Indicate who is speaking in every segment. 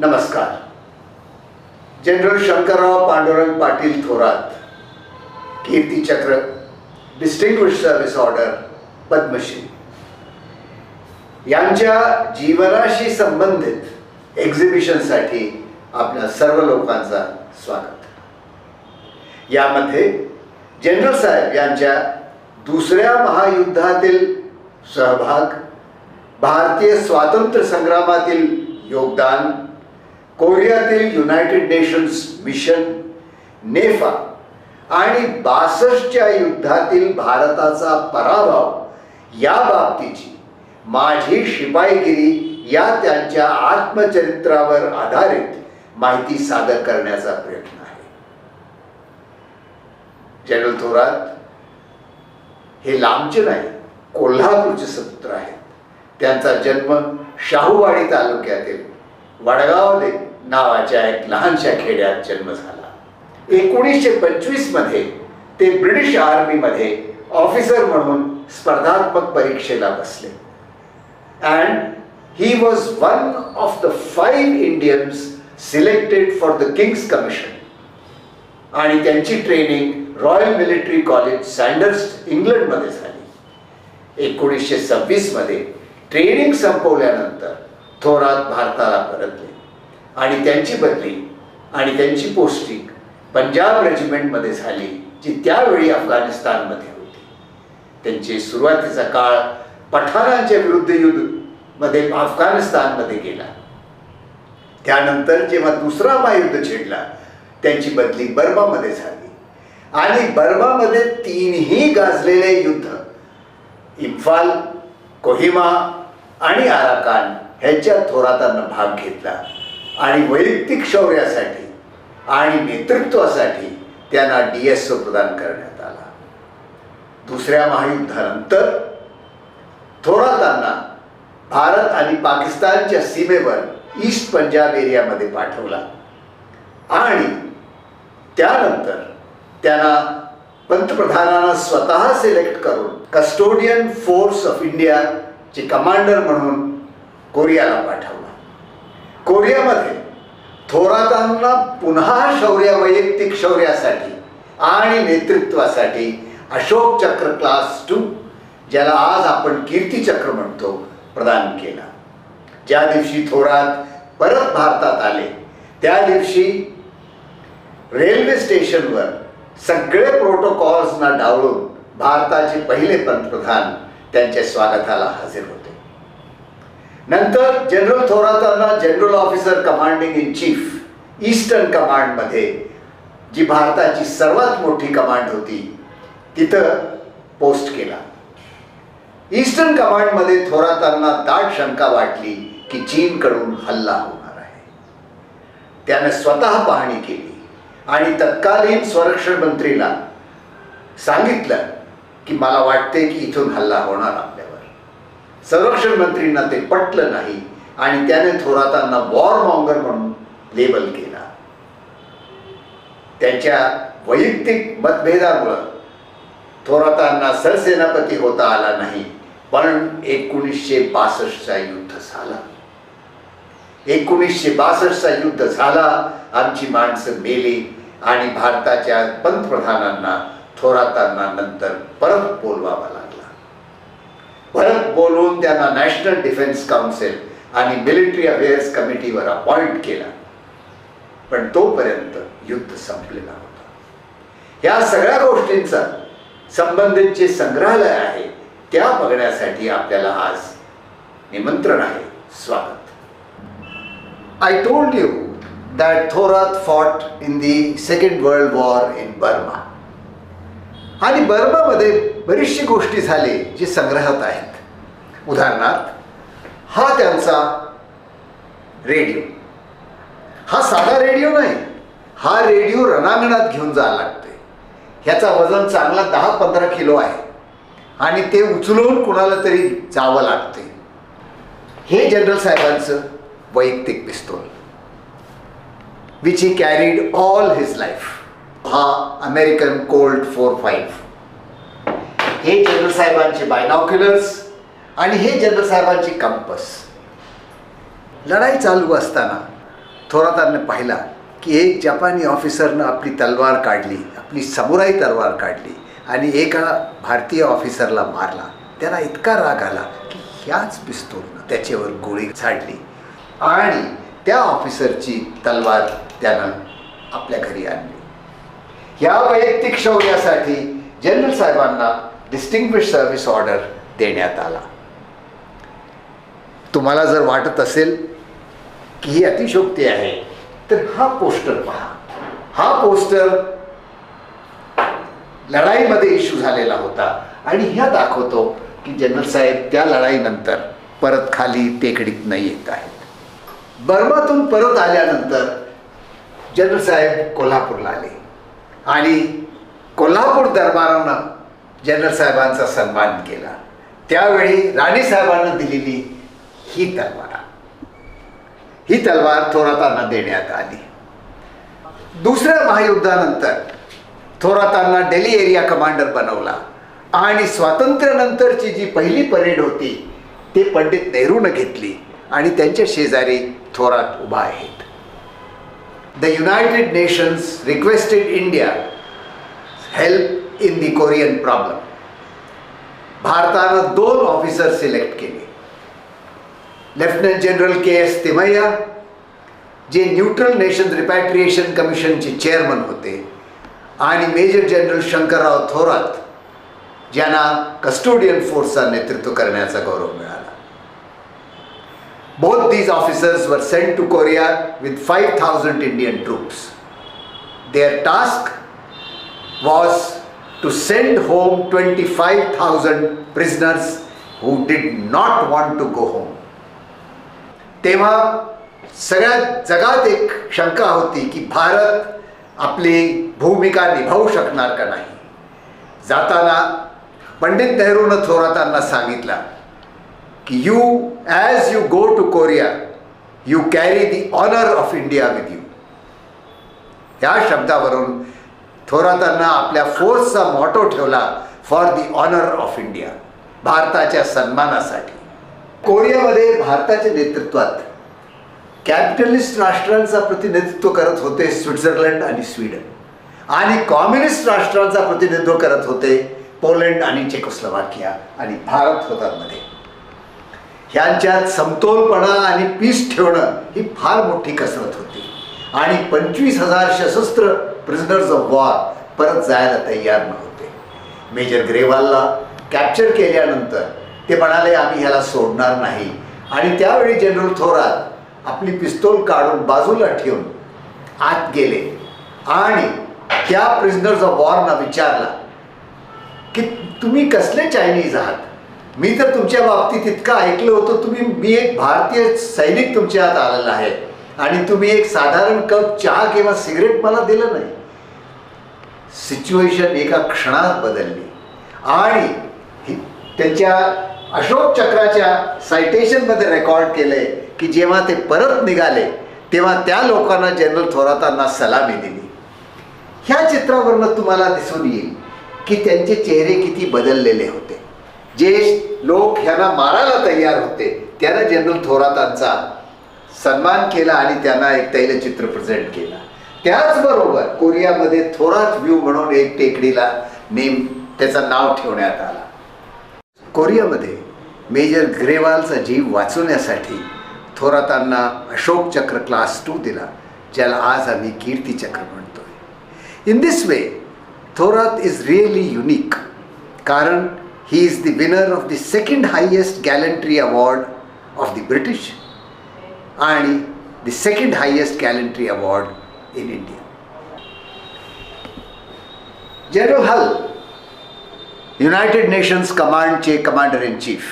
Speaker 1: नमस्कार. General Shankarrao Pandurang Patil Thorat, Kirti Chakra, distinguished service order, Padma Shri यांच्या जीवनाशी संबंधित एक्झिबिशनसाठी आपल्या सर्व लोकांचा स्वागत. यामध्ये जनरल साहेब यांच्या दुसऱ्या महायुद्धातील सहभाग, भारतीय स्वातंत्र्य संग्रामातील योगदान, कोरियातील युनायटेड नेशन्स मिशन, नेफा आणि 62च्या युद्धातील भारताचा पराभव या बाबतीची माझी शिपाईगिरी या त्यांच्या आत्मचरित्रावर आधारित माहिती सादर करण्याचा प्रयत्न आहे. जनरल थोरात हे लांबचे नाही, कोल्हापूरचे सपुत्र आहेत. त्यांचा जन्म शाहूवाडी तालुक्यातील वडगाव नावाच्या एक लहानशा खेड्यात जन्म झाला. 1925 मध्ये ते ब्रिटिश आर्मीमध्ये ऑफिसर म्हणून स्पर्धात्मक परीक्षेला बसले. And he was one of the 5 Indians selected for the Kings commission. आणि त्यांची training royal military college Sanders इंग्लंडमध्ये झाली. 1926 मध्ये ट्रेनिंग संपवल्यानंतर थोरात भारताला परतले आणि त्यांची बदली आणि त्यांची पोस्टिंग पंजाब रेजिमेंटमध्ये झाली, जी त्यावेळी अफगाणिस्तानमध्ये होती. त्यांचे सुरुवातीचा काळ पठाणांच्या विरुद्ध युद्धमध्ये अफगाणिस्तानमध्ये गेला. त्यानंतर जेव्हा दुसरा महायुद्ध छिडला, त्यांची बदली बर्मामध्ये झाली आणि बर्मामध्ये 3ही गाजलेले युद्ध, इम्फाल, कोहिमा आणि आराकान ह्याच्यात थोरातांना भाग घेतला आणि वैयक्तिक शौर्यासाठी आणि नेतृत्वासाठी त्यांना DSO प्रदान करण्यात आला. दुसऱ्या महायुद्धानंतर थोरातांना भारत आणि पाकिस्तानच्या सीमेवर ईस्ट पंजाब एरियामध्ये पाठवला आणि त्यानंतर त्यांना पंतप्रधानांना स्वतः सिलेक्ट करून कस्टोडियन फोर्स ऑफ इंडिया चे कमांडर म्हणून कोरियाला पाठवला. कोरियामध्ये थोरातांना पुन्हा वैयक्तिक शौर्यासाठी आणि नेतृत्वासाठी अशोक चक्र क्लास 2, ज्याला आज आपण कीर्तिचक्र म्हणतो, प्रदान केला. ज्या दिवशी थोरात परत भारतात आले त्या दिवशी रेल्वे स्टेशनवर सगळे प्रोटोकॉल्सना डावलून भारताचे पहिले पंतप्रधान त्यांच्या स्वागताला हजर होते. नंतर जनरल थोरातांना general officer commanding in chief eastern कमांडमध्ये, जी भारताची सर्वात मोठी कमांड होती, तिथं पोस्ट केला. ईस्टर्न कमांडमध्ये थोरातांना दाट शंका वाटली की चीनकडून हल्ला होणार आहे. त्याने स्वतः पाहणी केली आणि तत्कालीन संरक्षण मंत्रीला सांगितलं की मला वाटते की इथून हल्ला होणार आपल्यावर. संरक्षण मंत्रींना ते पटलं नाही आणि त्याने थोरातांना वॉर मॉंगर म्हणून लेबल केला. त्यांच्या वैयक्तिक मतभेदामुळं थोरातांना सरसेनापती होता आला नाही. पण 1962चा युद्ध झाला. 1962चा युद्ध झाला. आमची माणसं मेली आणि भारताच्या पंतप्रधानांना थोरातांना नंतर परत बोलवावा लागला. परत बोलवून त्यांना नॅशनल डिफेन्स काउन्सिल आणि मिलिटरी अफेअर्स कमिटीवर अपॉइंट केला. पण तोपर्यंत युद्ध संपलेला होता. या सगळ्या गोष्टींचा संबंधित जे संग्रहालय आहे त्या बघण्यासाठी आपल्याला आज निमंत्रण आहे. स्वागत. I told you that Thorat fought in the Second World War in Burma. आणि बर्मामध्ये बरीचशी गोष्टी झाली जी संग्रहात आहेत. उदाहरणार्थ, हा त्यांचा रेडिओ. हा साधा रेडिओ नाही, हा रेडिओ रणांगणात घेऊन जायला लागते. ह्याचा वजन चांगला 10-15 किलो आहे आणि ते उचलून कुणाला तरी जावं लागते. हे जनरल साहेबांचं वैयक्तिक पिस्तूल, which he carried all his life. हा अमेरिकन कोल्ट 45. हे जनरल साहेबांचे बायनॉक्युलर्स आणि हे जनरल साहेबांची कंपस. लढाई चालू असताना
Speaker 2: थोरातांनी पाहिला की एक जपानी ऑफिसरनं आपली तलवार काढली, आपली समुराई तलवार काढली आणि एका भारतीय ऑफिसरला मारला. त्याला इतका राग आला की ह्याच पिस्तूलनं त्याच्यावर गोळी झाडली आणि त्या ऑफिसरची तलवार त्यानं आपल्या घरी आणली. ह्या वैयक्तिक शौर्यासाठी जनरल साहेबांना डिस्टिंग्विश सर्व्हिस ऑर्डर देण्यात आला. तुम्हाला जर वाटत असेल की ही अतिशयोक्ती आहे तर हा पोस्टर पहा. हा पोस्टर लढाईमध्ये इश्यू झालेला होता आणि ह्या दाखवतो की जनरल साहेब त्या लढाईनंतर परत खाली टेकडीत नाही येत आहेत. बर्मातून परत आल्यानंतर जनरल साहेब कोल्हापूरला आले आणि कोल्हापूर दरबारानं जनरल साहेबांचा सन्मान केला. त्यावेळी राणी साहेबांना दिलेली ही तलवार थोरातांना देण्यात आली. दुसऱ्या महायुद्धानंतर थोरातांना दिल्ली एरिया कमांडर बनवला आणि स्वातंत्र्यानंतरची जी पहिली परेड होती ते पंडित नेहरूनं घेतली आणि त्यांच्या शेजारी थोरात उभा आहेत. The United Nations requested India help in the Korean problem. भारतानं 2 ऑफिसर सिलेक्ट केले. Lieutenant general K S. तिमय्या जे न्यूट्रल नेशन रिपॅट्रिएशन कमिशनचे चेअरमन होते आणि मेजर जनरल शंकरराव थोरात ज्यांना कस्टोडियन फोर्सचा नेतृत्व करण्याचा गौरव मिळाला. Both these officers were sent to Korea with 5,000 Indian troops. Their task was to send home 25,000 prisoners who did not want to go home. तेव्हा सगळ्या जगात एक शंका होती की भारत आपली भूमिका निभावू शकणार का नाही. जाताना पंडित नेहरूनं थोरातांना सांगितलं की as you go to Korea you carry the honour of India with you. या शब्दावरून थोरातांना आपल्या फोर्सचा मॉटो ठेवला for the honour of India, भारताच्या सन्मानासाठी. कोरियामध्ये भारताच्या नेतृत्वात कॅपिटलिस्ट राष्ट्रांचा प्रतिनिधित्व करत होते स्वित्झर्लंड आणि स्वीडन आणि कम्युनिस्ट राष्ट्रांचा प्रतिनिधित्व करत होते पोलंड आणि चेकोस्लोवाकिया आणि भारत होता मध्ये. ह्यांच्यात समतोलपणा आणि पीस ठेवणं ही फार मोठी कसरत होती आणि 25,000 सशस्त्र प्रिझनर्स ऑफ वॉर परत जायला तयार नव्हते. मेजर ग्रेवालला कॅप्चर केल्यानंतर ते म्हणाले आम्ही ह्याला सोडणार नाही आणि त्यावेळी जनरल थोरात आपली पिस्तूल काढून बाजूला ठेवून आत गेले आणि त्या प्रिझनर्स ऑफ वॉरना विचारला की तुम्ही कसले चायनीज आहात. मी तर तुमच्या बाबतीत इतकं ऐकलं होतं मी एक भारतीय सैनिक तुमच्या आत आलेला आहे आणि तुम्ही एक साधारण कप चहा किंवा सिगरेट मला दिलं नाही. सिच्युएशन एका क्षणात बदलली आणि त्यांच्या अशोक चक्राच्या सायटेशनमध्ये रेकॉर्ड केलंय की जेव्हा ते परत निघाले तेव्हा त्या लोकांना जनरल थोरातांना सलामी दिली. ह्या चित्रावरनं तुम्हाला दिसून येईल की त्यांचे चेहरे किती बदललेले होते. जे लोक ह्यांना मारायला तयार होते त्यांना जनरल थोरातांचा सन्मान केला आणि त्यांना एक तैलचित्र प्रेझेंट केला. त्याचबरोबर कोरियामध्ये थोरात व्ह्यू म्हणून एक टेकडीला त्याचं नाव ठेवण्यात आला. कोरियामध्ये मेजर ग्रेवालचा जीव वाचवण्यासाठी थोरातांना अशोक चक्र क्लास 2 दिला, ज्याला आज आम्ही कीर्ती चक्र म्हणतोय. In this way Thorat is really unique कारण he is the winner of the second highest gallantry award of the British आणि the second highest gallantry award in India. General Hull United Nations कमांडचे commander in chief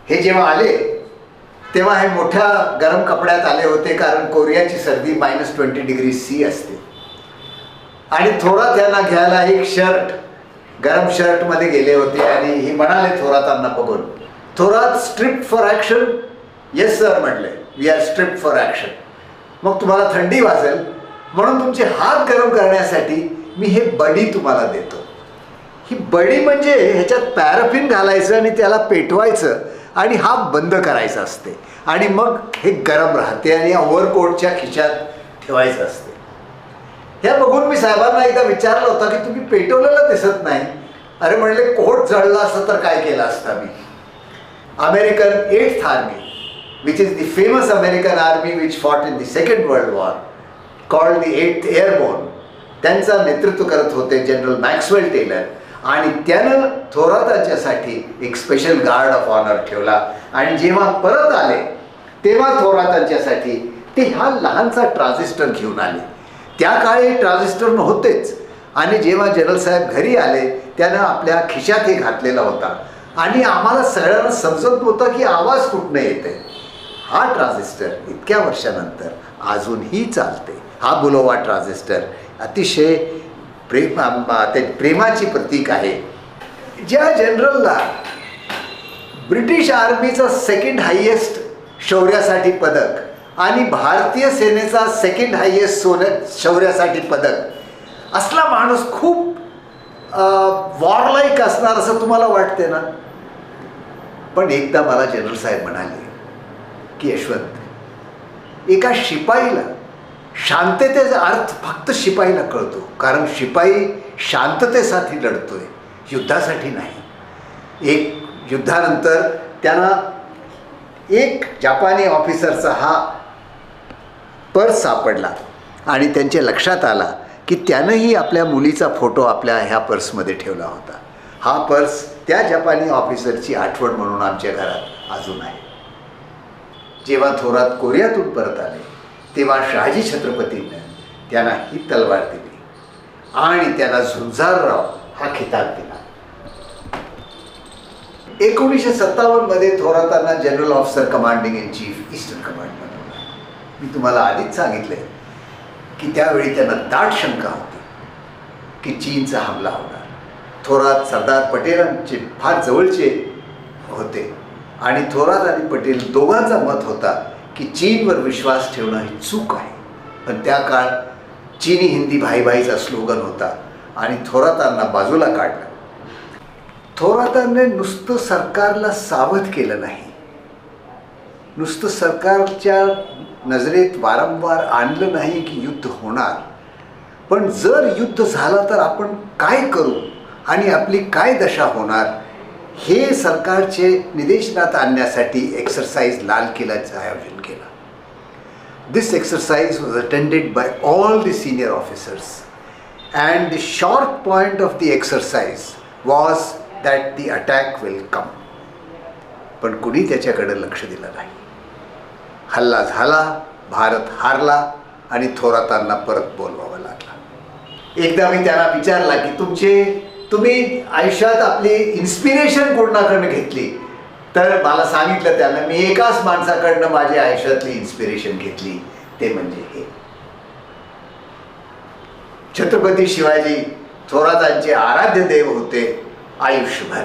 Speaker 2: हे जेव्हा आले तेव्हा हे मोठ्या गरम कपड्यात आले होते कारण कोरियाची सर्दी -20°C असते आणि थोरात यांना घ्यायला एक शर्ट गरम शर्टमध्ये गेले होते आणि हे म्हणाले थोरातांना बघून, Thorat stripped for action. Yes sir म्हटले, we are stripped for action. मग तुम्हाला थंडी वाजेल म्हणून तुमचे हात गरम करण्यासाठी मी हे बडी तुम्हाला देतो. ही बडी म्हणजे ह्याच्यात पॅराफिन घालायचं आणि त्याला पेटवायचं आणि हा बंद करायचा असते आणि मग हे गरम राहते आणि ओव्हरकोटच्या खिशात ठेवायचं असते. हे बघून मी साहेबांना एकदा विचारलं होतं की तुम्ही पेटवलेलं दिसत नाही. अरे म्हणले, कोट जळला असतं तर काय केलं असतं मी. American 8th army, which is the famous American army which fought in the Second World War, called the 8th Airborne, त्यांचं नेतृत्व करत होते जनरल मॅक्सवेल टेलर. आणि त्यानं थोरातांच्यासाठी एक स्पेशल गार्ड ऑफ ऑनर ठेवला. आणि जेव्हा परत आले तेव्हा थोरातांच्यासाठी ते हा लहानसा ट्रान्झिस्टर घेऊन आले. त्या काळी ट्रान्झिस्टर नव्हतेच. आणि जेव्हा जनरल साहेब घरी आले त्यानं आपल्या खिशात हे घातलेला होता. आणि आम्हाला सगळ्यांना समजत नव्हतं की आवाज कुठनं येते. हा ट्रान्झिस्टर इतक्या वर्षानंतर अजूनही चालते. हा बुलोवा ट्रान्झिस्टर अतिशय प्रेमाची प्रतीक आहे. ज्या जनरलला ब्रिटिश आर्मीचा 2nd हायेस्ट शौर्यासाठी पदक आणि भारतीय सेनेचा 2nd हायेस्ट शौर्यासाठी पदक असला माणूस खूप वॉरलाईक असणार असं तुम्हाला वाटते ना. पण एकदा मला जनरल साहेब म्हणाले की यशवंत, एका शिपाईला शांततेचा अर्थ फक्त शिपाईला कळतो, कारण शिपाई शांततेसाठी लढतोय, युद्धासाठी नाही. एक युद्धानंतर त्यांना एक जपानी ऑफिसरचा हा पर्स सापडला आणि त्यांच्या लक्षात आला की त्यानंही आपल्या मुलीचा फोटो आपल्या ह्या पर्समध्ये ठेवला होता. हा पर्स त्या जपानी ऑफिसरची आठवण म्हणून आमच्या घरात अजून आहे. जेव्हा थोरात कोरियातून परत आले तेव्हा शहाजी छत्रपतींनी त्यांना ही तलवार दिली आणि त्याला झुंजारराव हा खिताब दिला. 1957 मध्ये थोरातांना general officer commanding in chief eastern command बनवलं. मी तुम्हाला आधीच सांगितले की त्यावेळी त्यांना दाट शंका होती की चीनचा हमला होणार. थोरात सरदार पटेलांचे फार जवळचे होते आणि थोरात आणि पटेल दोघांचा मत होता की चीनवर विश्वास ठेवणं ही चूक आहे. पण त्या काळात चीनी हिंदी भाई भाईचा स्लोगन होता आणि थोरातांना बाजूला काढलं. थोरातांनी नुसतं सरकारला सावध केलं नाही, नुसतं सरकारच्या नजरेत वारंवार आणलं नाही की युद्ध होणार, पण जर युद्ध झालं तर आपण काय करू आणि आपली काय दशा होणार हे सरकारचे निदर्शनात आणण्यासाठी एक्सरसाइज लाल किल्ल्याचं आयोजन केलं. This exercise was attended by all the senior officers and the short point of the exercise was that the attack will come. पण कुणी त्याच्याकडे लक्ष दिलं नाही. हल्ला झाला, भारत हारला आणि थोरातांना परत बोलवावं लागलं. एकदा मी त्यांना विचारला की तुम्ही आयुष्यात आपली इन्स्पिरेशन कोणाकडनं घेतली, तर मला सांगितलं त्यानं, मी एकाच माणसाकडनं माझी आयुष्यातली इन्स्पिरेशन घेतली, ते म्हणजे हे छत्रपती शिवाजी थोरातांचे आराध्य देव होते आयुष्यभर.